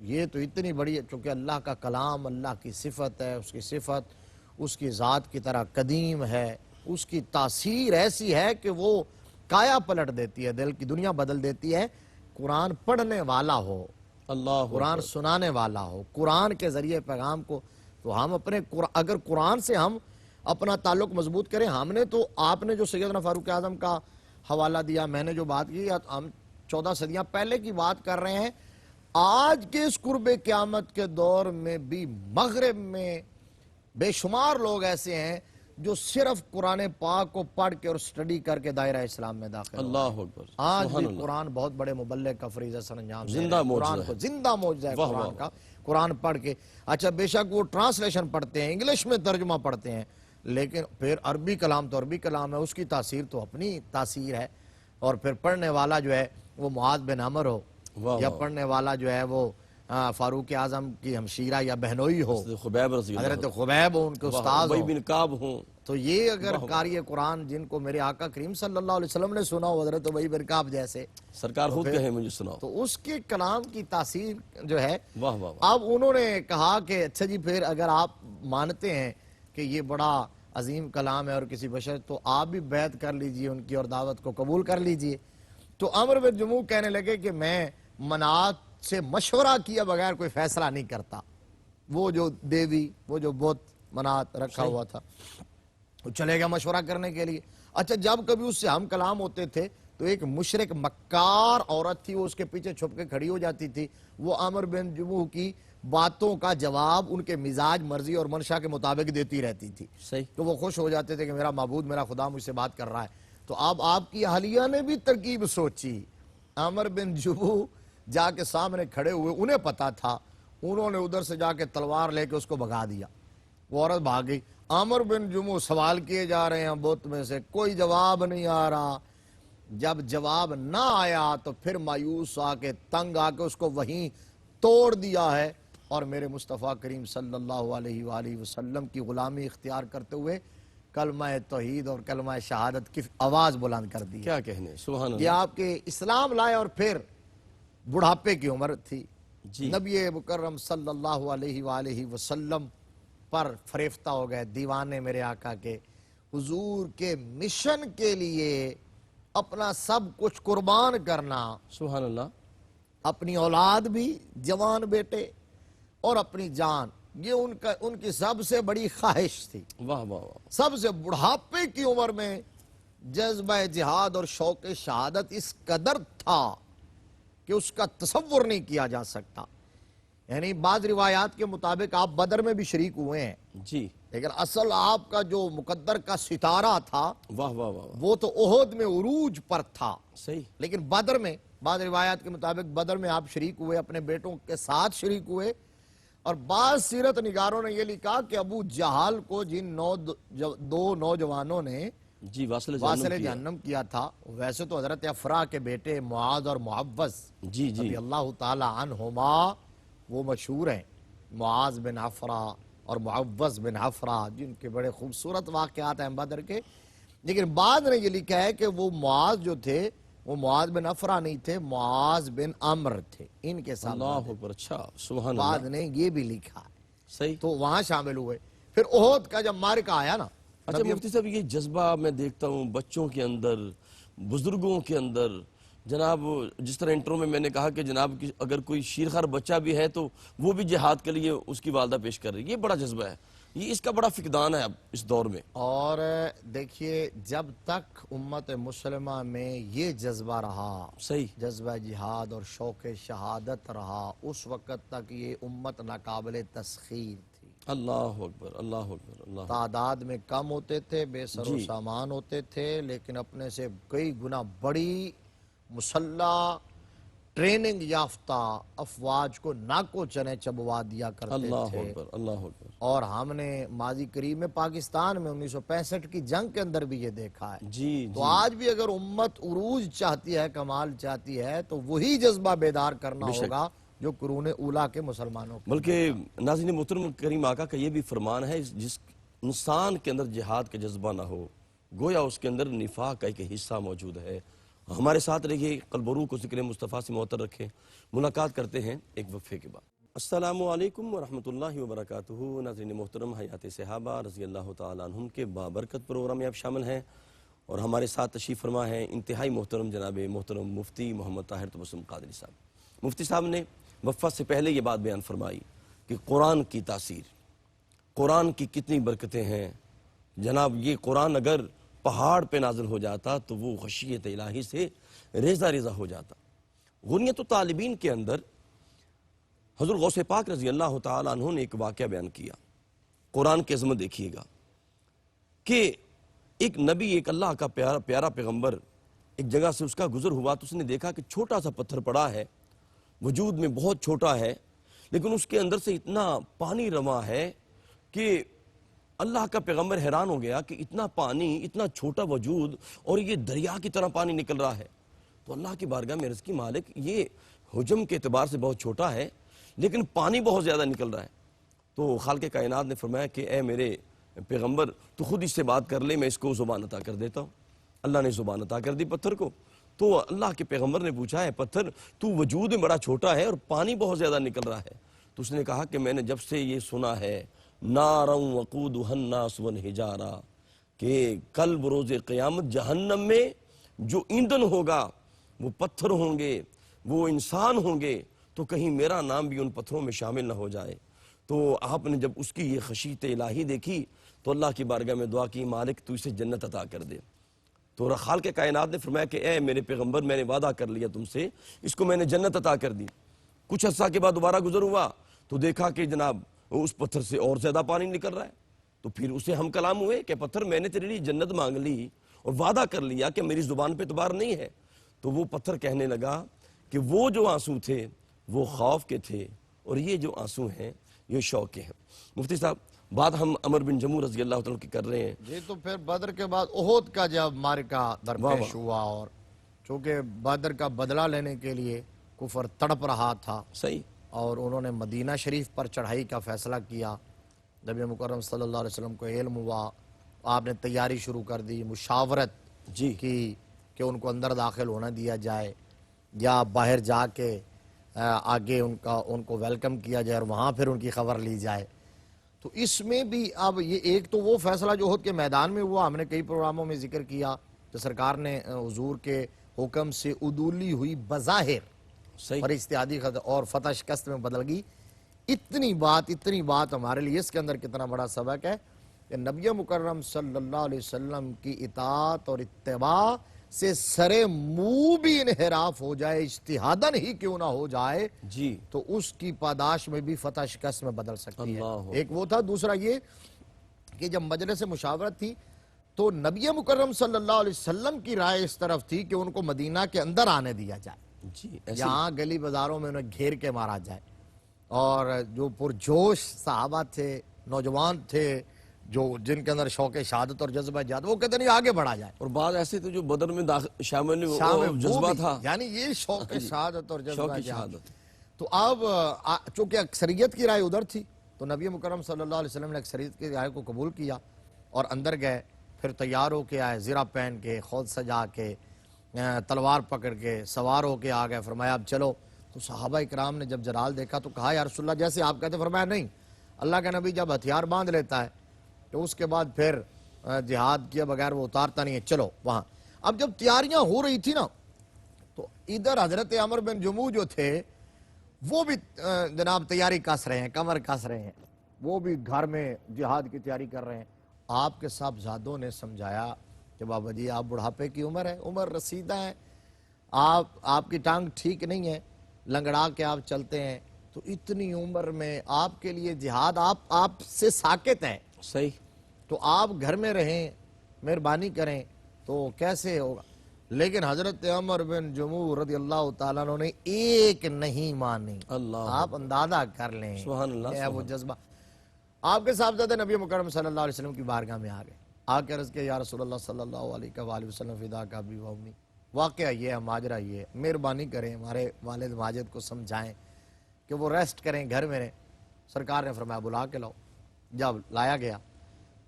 یہ تو اتنی بڑی ہے، چونکہ اللہ کا کلام اللہ کی صفت ہے، اس کی صفت اس کی ذات کی طرح قدیم ہے، اس کی تاثیر ایسی ہے کہ وہ کایا پلٹ دیتی ہے، دل کی دنیا بدل دیتی ہے۔ قرآن پڑھنے والا ہو، اللہ قرآن سنانے والا ہو، قرآن کے ذریعے پیغام کو، تو ہم اپنے اگر قرآن سے ہم اپنا تعلق مضبوط کریں۔ ہم نے تو، آپ نے جو سیدنا فاروق اعظم کا حوالہ دیا، میں نے جو بات کی، ہم 14 صدیاں پہلے کی بات کر رہے ہیں۔ آج کے اس قرب قیامت کے دور میں بھی مغرب میں بے شمار لوگ ایسے ہیں جو صرف قرآن پاک کو پڑھ کے اور سٹڈی کر کے دائرہ اسلام میں داخل ہوئے۔ اللہ اکبر، آج بھی قرآن بہت بڑے مبلغ کا فریضہ سر انجام دے رہے ہیں۔ زندہ معجزہ قرآن ہے، کو زندہ معجزہ ہے قرآن کا، قرآن پڑھ کے۔ اچھا بے شک وہ ٹرانسلیشن پڑھتے ہیں، انگلش میں ترجمہ پڑھتے ہیں، لیکن پھر عربی کلام تو عربی کلام ہے، اس کی تاثیر تو اپنی تاثیر ہے۔ اور پھر پڑھنے والا جو ہے وہ معاذ بن عمر ہو، یا پڑھنے والا جو ہے وہ فاروق اعظم کی ہمشیرہ یا بہنوئی ہو، خبیب رضی اللہ، حضرت خبیب ہو، ان کے استاد ابی ہو، بن کعب ہوں، تو یہ اگر قاری قرآن جن کو میرے آقا کریم صلی اللہ علیہ وسلم نے سنا ہو، حضرت ابی بن کعب جیسے، سرکار خود کہے مجھے سناؤ۔ تو اس کے کلام کی تاثیر جو ہے، واہ واہ واہ، اب انہوں نے کہا کہ اچھا جی پھر اگر آپ مانتے ہیں کہ یہ بڑا عظیم کلام ہے اور کسی بشر، تو آپ بھی بیعت کر لیجئے ان کی اور دعوت کو قبول کر لیجئے۔ تو عمر بن جموح کہنے لگے کہ میں منات سے مشورہ کیا بغیر کوئی فیصلہ نہیں کرتا۔ وہ جو دیوی، وہ جو بت منات رکھا ہوا تھا، وہ چلے گا مشورہ کرنے کے لیے۔ اچھا جب کبھی اس سے ہم کلام ہوتے تھے تو ایک مشرک مکار عورت تھی، وہ اس کے پیچھے چھپ کے کھڑی ہو جاتی تھی، وہ عمر بن جموح کی باتوں کا جواب ان کے مزاج، مرضی اور منشا کے مطابق دیتی رہتی تھی۔ صحیح، تو وہ خوش ہو جاتے تھے کہ میرا معبود، میرا خدا مجھ سے بات کر رہا ہے۔ تو اب آپ کی اہلیہ نے بھی ترکیب سوچی، عمر بن جموح جا کے سامنے کھڑے ہوئے، انہیں پتا تھا، انہوں نے ادھر سے جا کے تلوار لے کے اس کو بھگا دیا، وہ عورت بھاگ گئی۔ عمر بن جموح سوال کیے جا رہے ہیں بت میں سے، کوئی جواب نہیں آ رہا۔ جب جواب نہ آیا تو پھر مایوس آ کے، تنگ آ کے اس کو وہیں توڑ دیا ہے، اور میرے مصطفیٰ کریم صلی اللہ علیہ وآلہ وسلم کی غلامی اختیار کرتے ہوئے کلمہ توحید اور کلمہ شہادت کی آواز بلند کر دی۔ کیا کہنے، سبحان یہ اللہ، آپ کے اسلام لائے اور پھر بڑھاپے کی عمر تھی۔ جی نبی مکرم صلی اللہ علیہ وآلہ وسلم پر فریفتہ ہو گئے، دیوانے میرے آقا کے، حضور کے مشن کے لیے اپنا سب کچھ قربان کرنا، سبحان اللہ، اپنی اولاد بھی، جوان بیٹے اور اپنی جان، یہ ان کی سب سے بڑی خواہش تھی۔ واہ واہ واہ، سب سے بڑھاپے کی عمر میں جذبہ جہاد اور شوق شہادت اس قدر تھا کہ اس کا تصور نہیں کیا جا سکتا۔ یعنی بعض روایات کے مطابق آپ بدر میں بھی شریک ہوئے ہیں، جی، لیکن اصل آپ کا جو مقدر کا ستارہ تھا واہ واہ واہ، وہ تو احد میں عروج پر تھا، صحیح، لیکن بدر میں بعض روایات کے مطابق بدر میں آپ شریک ہوئے، اپنے بیٹوں کے ساتھ شریک ہوئے۔ اور بعض سیرت نگاروں نے یہ لکھا کہ ابو جہل کو جن دو نوجوانوں نے جی، واصل جہنم کیا تھا، ویسے تو حضرت افرا کے بیٹے معاذ اور معوذ جی جی، رضی اللہ تعالی عنہما وہ مشہور ہیں، معاذ بن افرا اور معوذ بن افرا، جن کے بڑے خوبصورت واقعات ہیں بدر کے۔ لیکن بعد نے یہ لکھا ہے کہ وہ معاذ جو تھے وہ معاذ بن افرا نہیں تھے، معاذ بن عمر تھے، ان کے ساتھ اللہ اکبر، اچھا، سبحان بعد اللہ، نے یہ بھی لکھا ہے، صحیح۔ تو وہاں شامل ہوئے۔ پھر احد کا جب معرکہ آیا نا، اچھا مفتی صاحب، یہ جذبہ میں دیکھتا ہوں بچوں کے اندر، بزرگوں کے اندر، جناب جس طرح انٹرو میں نے کہا کہ جناب اگر کوئی شیرخوار بچہ بھی ہے تو وہ بھی جہاد کے لیے اس کی والدہ پیش کر رہی ہے، یہ بڑا جذبہ ہے، یہ اس کا بڑا فقدان ہے اب اس دور میں۔ اور دیکھیے جب تک امت مسلمہ میں یہ جذبہ رہا، صحیح، جذبہ جہاد اور شوق شہادت رہا، اس وقت تک یہ امت ناقابل تسخیر تھی۔ اللہ اکبر، اللہ اکبر، اللہ تعداد میں کم ہوتے تھے، بے سر و جی سامان ہوتے تھے، لیکن اپنے سے کئی گنا بڑی مسلح ٹریننگ یافتہ افواج کو ناکو چنے چبوا دیا کرتے اللہ تھے۔ اکبر، اللہ اکبر، اور ہم نے ماضی قریب میں پاکستان میں 1965 کی جنگ کے اندر بھی یہ دیکھا ہے۔ جی تو جی، آج بھی اگر امت عروج چاہتی ہے، کمال چاہتی ہے، تو وہی جذبہ بیدار کرنا ہوگا جو قرون اولیٰ کے مسلمانوں کو۔ بلکہ ناظرین محترم کریم آقا کا یہ بھی فرمان ہے، جس انسان کے اندر جہاد کا جذبہ نہ ہو گویا اس کے اندر نفاق کا ایک حصہ موجود ہے۔ ہمارے ساتھ رہیے، قلب و روح کو ذکر مصطفیٰ سے معطر رکھیں۔ ملاقات کرتے ہیں ایک وقفے کے بعد۔ السلام علیکم ورحمۃ اللہ وبرکاتہ۔ ناظرین محترم، حیات صحابہ رضی اللہ تعالیٰ عنہم کے بابرکت پروگرام میں آپ شامل ہیں، اور ہمارے ساتھ تشریف فرما ہے انتہائی محترم جناب محترم مفتی محمد طاہر تبسم قادری صاحب۔ مفتی صاحب نے وفات سے پہلے یہ بات بیان فرمائی کہ قرآن کی تاثیر، قرآن کی کتنی برکتیں ہیں جناب۔ یہ قرآن اگر پہاڑ پہ نازل ہو جاتا تو وہ خشیت الہی سے ریزہ ریزہ ہو جاتا۔ غنیت الطالبین کے اندر حضور غوث پاک رضی اللہ تعالیٰ عنہ نے ایک واقعہ بیان کیا۔ قرآن کی عظمت دیکھیے گا کہ ایک نبی، ایک اللہ کا پیارا پیغمبر ایک جگہ سے اس کا گزر ہوا تو اس نے دیکھا کہ چھوٹا سا پتھر پڑا ہے، وجود میں بہت چھوٹا ہے، لیکن اس کے اندر سے اتنا پانی رواں ہے کہ اللہ کا پیغمبر حیران ہو گیا کہ اتنا پانی، اتنا چھوٹا وجود، اور یہ دریا کی طرح پانی نکل رہا ہے۔ تو اللہ کی بارگاہ میں عرض کی، مالک یہ حجم کے اعتبار سے بہت چھوٹا ہے لیکن پانی بہت زیادہ نکل رہا ہے۔ تو خالق کائنات نے فرمایا کہ اے میرے پیغمبر تو خود اس سے بات کر لے، میں اس کو زبان عطا کر دیتا ہوں۔ اللہ نے زبان عطا کر دی پتھر کو۔ تو اللہ کے پیغمبر نے پوچھا، ہے پتھر تو وجود میں بڑا چھوٹا ہے اور پانی بہت زیادہ نکل رہا ہے؟ تو اس نے کہا کہ میں نے جب سے یہ سنا ہے نارا وقودھا الناس والحجارہ، کہ کل بروز قیامت جہنم میں جو ایندھن ہوگا وہ پتھر ہوں گے، وہ انسان ہوں گے، تو کہیں میرا نام بھی ان پتھروں میں شامل نہ ہو جائے۔ تو آپ نے جب اس کی یہ خشیت الہی دیکھی تو اللہ کی بارگاہ میں دعا کی، مالک تو اسے جنت عطا کر دے۔ تو خالق کائنات نے فرمایا کہ اے میرے پیغمبر، میں نے وعدہ کر لیا تم سے، اس کو میں نے جنت عطا کر دی۔ کچھ عرصہ کے بعد دوبارہ گزر ہوا تو دیکھا کہ جناب اس پتھر سے اور زیادہ پانی نکل رہا ہے۔ تو پھر اسے ہم کلام ہوئے کہ پتھر میں نے تیرے لیے جنت مانگ لی اور وعدہ کر لیا کہ میری زبان پہ اعتبار نہیں ہے۔ تو وہ پتھر کہنے لگا کہ وہ جو آنسو تھے وہ خوف کے تھے، اور یہ جو آنسو ہیں یہ شوق کے ہیں۔ مفتی صاحب، بات ہم عمر بن جموح رضی اللہ تعالیٰ کی کر رہے ہیں۔ جی، تو پھر بدر کے بعد احد کا جب معرکہ درپیش ہوا، اور چونکہ بدر کا بدلہ لینے کے لیے کفر تڑپ رہا تھا، صحیح، اور انہوں نے مدینہ شریف پر چڑھائی کا فیصلہ کیا۔ نبی مکرم صلی اللہ علیہ وسلم کو علم ہوا، آپ نے تیاری شروع کر دی، مشاورت جی کی کہ ان کو اندر داخل ہونا دیا جائے یا باہر جا کے آگے ان کو ویلکم کیا جائے اور وہاں پھر ان کی خبر لی جائے۔ تو اس میں بھی اب یہ ایک تو وہ فیصلہ جو احد کے میدان میں ہوا، ہم نے کئی پروگراموں میں ذکر کیا کہ سرکار نے حضور کے حکم سے عدولی ہوئی بظاہر، صحیح، پر اجتہادی اور فتح شکست میں بدل گئی۔ اتنی بات ہمارے لیے اس کے اندر کتنا بڑا سبق ہے کہ نبی مکرم صلی اللہ علیہ وسلم کی اطاعت اور اتباع سے سرے منہ بھی انحراف ہو جائے، اجتہاداً ہی کیوں نہ ہو جائے، جی، تو اس کی پاداش میں بھی فتح شکست میں بدل سکتی ہے۔ اللہ ایک وہ تھا، دوسرا یہ کہ جب مجلس مشاورت تھی تو نبی مکرم صلی اللہ علیہ وسلم کی رائے اس طرف تھی کہ ان کو مدینہ کے اندر آنے دیا جائے، جی، ایسے یہاں گلی بازاروں میں انہیں گھیر کے مارا جائے، اور جو پرجوش صحابہ تھے، نوجوان تھے، جن کے اندر شوق شہادت اور جذبہ جہاد، وہ کہتے نہیں آگے بڑھا جائے۔ اور بعض ایسے تھے جو بدر میں شامل وہ جذبہ بھی، تھا، یعنی یہ شوق شہادت اور جذبہ شوق جہاد۔ شہادت۔ تو اب چونکہ اکثریت کی رائے ادھر تھی تو نبی مکرم صلی اللہ علیہ وسلم نے اکثریت کی رائے کو قبول کیا اور اندر گئے، پھر تیار ہو کے آئے، زرہ پہن کے، خود سجا کے، تلوار پکڑ کے، سوار ہو کے آ گئے، فرمایا اب چلو۔ تو صحابہ اکرام نے جب جلال دیکھا تو کہا یا رسول اللہ جیسے آپ کہتے، فرمایا نہیں، اللہ کا نبی جب ہتھیار باندھ لیتا ہے تو اس کے بعد پھر جہاد کیا بغیر وہ اتارتا نہیں ہے، چلو وہاں۔ اب جب تیاریاں ہو رہی تھی نا تو ادھر حضرت عمر بن جموح جو تھے وہ بھی جناب تیاری کس رہے ہیں، کمر کس رہے ہیں، وہ بھی گھر میں جہاد کی تیاری کر رہے ہیں۔ آپ کے صاحبزادوں نے سمجھایا کہ بابا جی آپ بڑھاپے کی عمر ہے، عمر رسیدہ ہے، آپ کی ٹانگ ٹھیک نہیں ہے، لنگڑا کے آپ چلتے ہیں، تو اتنی عمر میں آپ کے لیے جہاد آپ سے ساکت ہے، صحیح، تو آپ گھر میں رہیں، مہربانی کریں، تو کیسے ہوگا؟ لیکن حضرت عمر بن جموح رضی اللہ تعالیٰ عنہ نے ایک نہیں مانی۔ اللہ آپ اندازہ کر لیں، سبحان اللہ، یہ ہے وہ سبحان جذبہ۔ آپ کے صاحبزادے نبی مکرم صلی اللہ علیہ وسلم کی بارگاہ میں آ گئے، آ کے عرض کیا یا رسول اللہ صلی اللہ علیہ وآلہ وسلم فدا کا ابی و امی، واقعہ یہ ہے، ماجرہ یہ ہے، مہربانی کریں ہمارے والد ماجد کو سمجھائیں کہ وہ ریسٹ کریں گھر میں رہیں۔ سرکار نے فرمایا بلا کے لاؤ۔ جب لایا گیا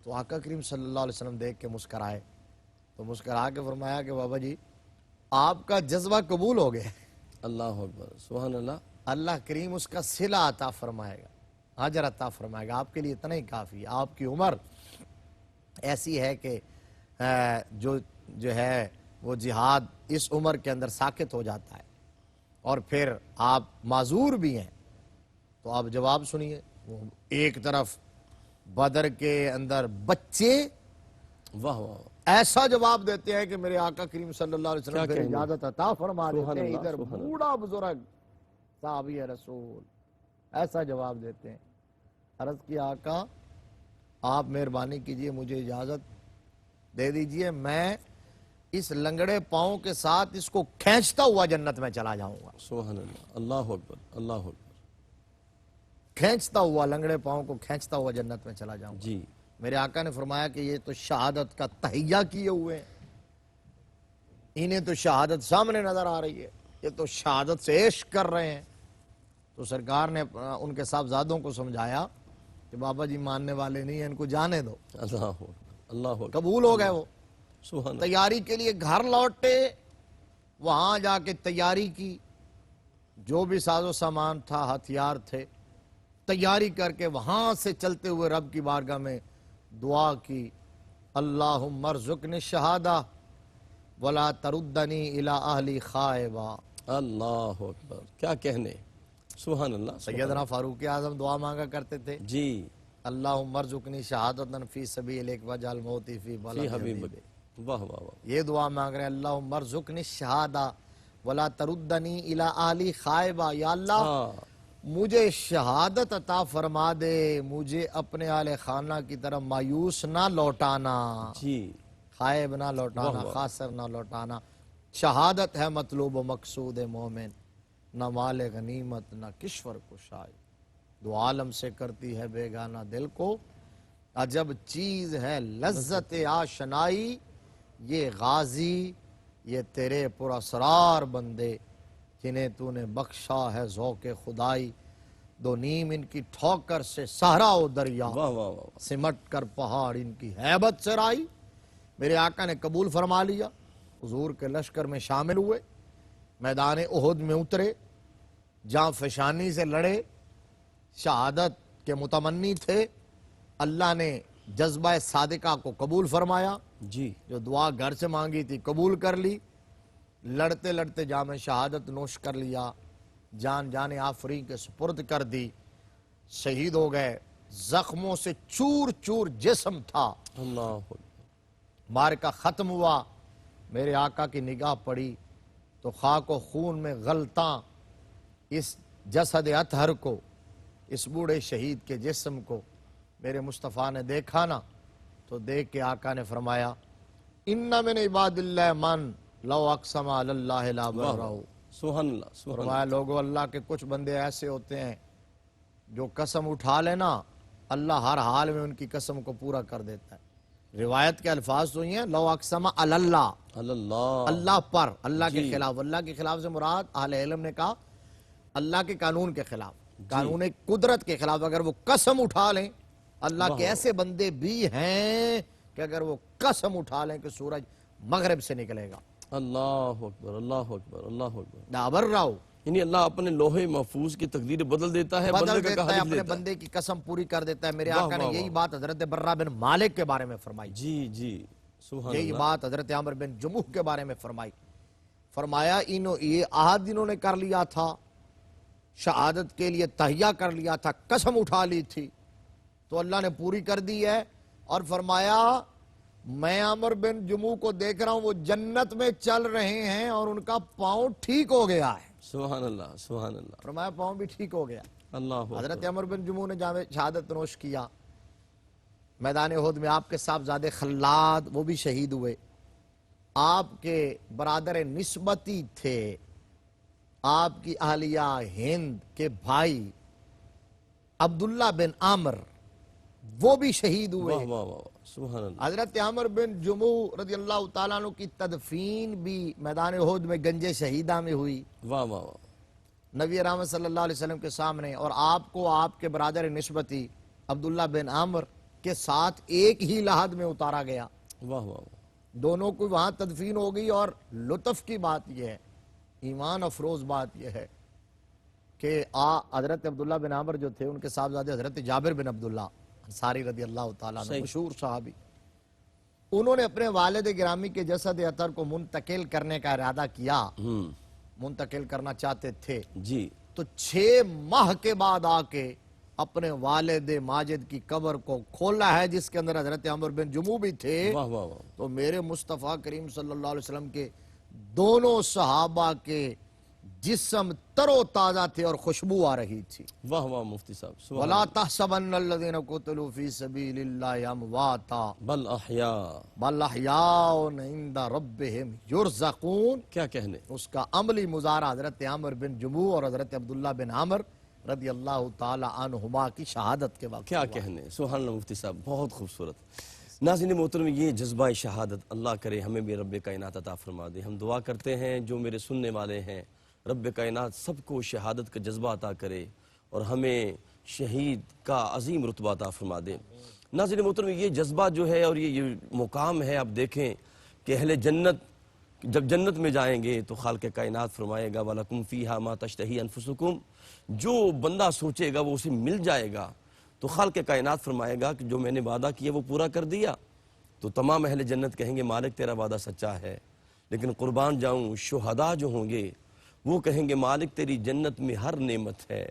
تو آقا کریم صلی اللہ علیہ وسلم دیکھ کے مسکرائے، تو مسکرا کے فرمایا کہ بابا جی آپ کا جذبہ قبول ہو گیا، اللہ اکبر، سبحان اللہ، اللہ کریم اس کا صلہ عطا فرمائے گا، اجر عطا فرمائے گا، آپ کے لیے اتنا ہی کافی ہے۔ آپ کی عمر ایسی ہے کہ جو ہے وہ جہاد اس عمر کے اندر ساکت ہو جاتا ہے، اور پھر آپ معذور بھی ہیں۔ تو آپ جواب سنیے، وہ ایک طرف بدر کے اندر بچے واہ واہ، ایسا جواب دیتے ہیں کہ میرے آقا کریم صلی اللہ علیہ کیا وسلم پھر کہیں گے؟ اجازت عطا فرما سبحان دیتے ہیں، اللہ، ادھر سبحان اللہ، بوڑھا بزرگ صحابی رسول ایسا جواب دیتے ہیں۔ عرض کیا آقا آپ مہربانی کیجئے، مجھے اجازت دے دیجئے، میں اس لنگڑے پاؤں کے ساتھ اس کو کھینچتا ہوا جنت میں چلا جاؤں گا، سبحان اللہ، اللہ اکبر، اللہ اکبر، کھینچتا ہوا، لنگڑے پاؤں کو کھینچتا ہوا جنت میں چلا جاؤں گا۔ جی، میرے آقا نے فرمایا کہ یہ تو شہادت کا تہیہ کیے ہوئے ہیں، انہیں تو شہادت سامنے نظر آ رہی ہے، یہ تو شہادت سے عشق کر رہے ہیں۔ تو سرکار نے ان کے صاحبزادوں کو سمجھایا کہ بابا جی ماننے والے نہیں ہیں، ان کو جانے دو۔ اللہ اکبر، اللہ اکبر، قبول ہو گئے وہ، سبحان اللہ، تیاری کے لیے گھر لوٹے، وہاں جا کے تیاری کی، جو بھی ساز و سامان تھا، ہتھیار تھے، تیاری کر کے وہاں سے چلتے ہوئے رب کی بارگاہ میں دعا کی، اللہم ارزقنی الشہادہ ولا تردنی الی اہلی خائبہ۔ اللہ اکبر، کیا کہنے، سبحان اللہ، سبحان سیدنا فاروق اعظم دعا مانگا کرتے تھے، اللہ، جی، اللہم ارزقنی شہادتاً فی سبیلک وجعل موتی فی فی بلد حبیبک، حبیبک۔ واہ واہ واہ، یہ دعا مانگ رہے ہیں، اللہم ارزقنی الشہادہ ولا تردنی الی اہلی خائبہ، یا اللہ ہاں، مجھے شہادت عطا فرما دے، مجھے اپنے اہل خانہ کی طرف مایوس نہ لوٹانا، جی، خائب نہ لوٹانا، واہ واہ، خاسر نہ لوٹانا۔ شہادت ہے مطلوب و مقصود مومن، نہ مال غنیمت نہ کشور کشائی، دو عالم سے کرتی ہے بیگانہ دل کو، عجب چیز ہے لذت آشنائی، یہ غازی یہ تیرے پراسرار بندے، جنہیں تو نے بخشا ہے ذوق خدائی، دو نیم ان کی ٹھوکر سے صحرا و دریا، واہ واہ واہ، سمٹ کر پہاڑ ان کی ہیبت سے رائی۔ میرے آقا نے قبول فرما لیا، حضور کے لشکر میں شامل ہوئے، میدان احد میں اترے، جہاں فشانی سے لڑے، شہادت کے متمنی تھے، اللہ نے جذبہ صادقہ کو قبول فرمایا، جی، جو دعا گھر سے مانگی تھی قبول کر لی، لڑتے لڑتے جام شہادت نوش کر لیا، جان آفریں کے سپرد کر دی، شہید ہو گئے، زخموں سے چور چور جسم تھا، اللہ اکبر، معرکہ ختم ہوا، میرے آقا کی نگاہ پڑی تو خاک و خون میں غلطاں اس جسد اطہر کو، اس بوڑھے شہید کے جسم کو میرے مصطفیٰ نے دیکھا نا، تو دیکھ کے آقا نے فرمایا ان من عباد اللہ من لو اقسم علی اللہ لا واہ برہ۔ واہ، سبحان اللہ، سبحان فرمایا لوگو اللہ کے کچھ بندے ایسے ہوتے ہیں جو قسم اٹھا لینا اللہ ہر حال میں ان کی قسم کو پورا کر دیتا ہے۔ روایت کے الفاظ تو یہ ہیں لو اقسم علی اللہ، اللہ، اللہ پر، اللہ کے جی، خلاف، اللہ کے خلاف سے مراد اہل علم نے کہا اللہ کے قانون کے خلاف، قانون قدرت کے خلاف، اگر وہ قسم اٹھا لیں، اللہ کے ایسے بندے بھی ہیں کہ اگر وہ قسم اٹھا لیں کہ سورج مغرب سے نکلے گا، اللہ اکبر، اللہ اکبر، اللہ اکبر، دابر راؤ یعنی اللہ اپنے لوہے محفوظ کی تقدیر بدل دیتا ہے، بدل بندے کا دیتا ہے، حلف اپنے لیتا ہے، بندے کی قسم پوری کر دیتا ہے۔ میرے واہ آقا نے واہ یہی واہ، بات حضرت برہ بن مالک کے بارے میں فرمائی، جی جی، سبحان یہی اللہ، بات حضرت عمر بن جموح کے بارے میں فرمائی۔ فرمایا یہ عہد انہوں نے کر لیا تھا، شہادت کے لیے تہیہ کر لیا تھا، قسم اٹھا لی تھی، تو اللہ نے پوری کر دی ہے۔ اور فرمایا میں عمر بن جموح کو دیکھ رہا ہوں وہ جنت میں چل رہے ہیں اور ان کا پاؤں ٹھیک ہو گیا ہے۔ سبحان اللہ، سبحان اللہ، فرمایا پاؤں بھی ٹھیک ہو گیا۔ اللہ حضرت عمر بن جموح نے جامع شہادت نوش کیا، میدان احد میں آپ کے صاحبزادے خلاد وہ بھی شہید ہوئے، آپ کے برادر نسبتی تھے، آپ کی اہلیہ ہند کے بھائی عبداللہ بن عامر وہ بھی شہید ہوئے۔ واہ واہ واہ، سبحان اللہ، حضرت عمر بن جموح رضی اللہ تعالیٰ عنہ کی تدفین بھی میدان احد میں گنج شہیدہ میں ہوئی، واہ واہ واہ، نبی رحمت صلی اللہ علیہ وسلم کے سامنے، اور آپ کو آپ کے برادر نسبتی عبداللہ بن عامر کے ساتھ ایک ہی لحد میں اتارا گیا، واہ واہ واہ، دونوں کو وہاں تدفین ہو گئی۔ اور لطف کی بات یہ ہے، ایمان افروز بات یہ ہے کہ حضرت عبداللہ بن عامر جو تھے ان کے صاحبزادے حضرت جابر بن عبداللہ انصاری رضی اللہ تعالیٰ عنہ، صحیح، مشہور صحابی، انہوں نے اپنے والد گرامی کے جسد اطہر کو منتقل کرنے کا ارادہ کیا، منتقل کرنا چاہتے تھے، جی، تو 6 ماہ کے بعد آ کے اپنے والد ماجد کی قبر کو کھولا ہے جس کے اندر حضرت عمر بن جموح بھی تھے۔ واہ واہ واہ، تو میرے مصطفیٰ کریم صلی اللہ علیہ وسلم کے دونوں صحابہ کے جسم تر و تازہ تھے اور خوشبو آ رہی تھی۔ واہ واہ مفتی صاحب، سبحان وَلَا اللہ، تَحْسَبَنَّ الَّذِينَ قُتِلُوا فِي سَبِيلِ اللَّهِ أَمْوَاتًا بل احیاء، بَلْ أَحْيَاءٌ عِندَ رَبِّهِمْ يُرْزَقُونَ۔ کیا کہنے، اس کا عملی مظاہرہ حضرت عمر بن جموح اور حضرت عبداللہ بن عامر رضی اللہ تعالی عنہما کی شہادت کے وقت کیا ہوا۔ کہنے، سبحان اللہ مفتی صاحب، بہت خوبصورت۔ ناظرین محترم، یہ جذبہ شہادت اللہ کرے ہمیں بھی رب کائنات عطا فرما دے۔ ہم دعا کرتے ہیں جو میرے سننے والے ہیں، رب کائنات سب کو شہادت کا جذبہ عطا کرے اور ہمیں شہید کا عظیم رتبہ عطا فرما دے۔ ناظرین محترم، یہ جذبہ جو ہے اور یہ مقام ہے، آپ دیکھیں کہ اہل جنت جب جنت میں جائیں گے تو خالق کائنات فرمائے گا وَلَكُمْ فِيهَا مَا تَشْتَهِي أَنفُسُكُمْ، جو بندہ سوچے گا وہ اسے مل جائے گا۔ تو خالق کائنات فرمائے گا کہ جو میں نے وعدہ کیا وہ پورا کر دیا، تو تمام اہل جنت کہیں گے مالک تیرا وعدہ سچا ہے۔ لیکن قربان جاؤں، شہداء جو ہوں گے وہ کہیں گے مالک تیری جنت میں ہر نعمت ہے،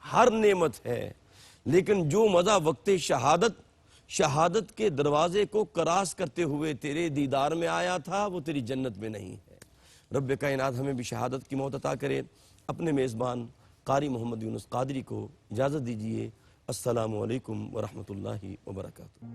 ہر نعمت ہے، لیکن جو مزہ وقت شہادت کے دروازے کو کراس کرتے ہوئے تیرے دیدار میں آیا تھا وہ تیری جنت میں نہیں ہے۔ رب کائنات ہمیں بھی شہادت کی موت عطا کرے۔ اپنے میزبان قاری محمد یونس قادری کو اجازت دیجیے۔ السلام علیکم ورحمۃ اللہ وبرکاتہ۔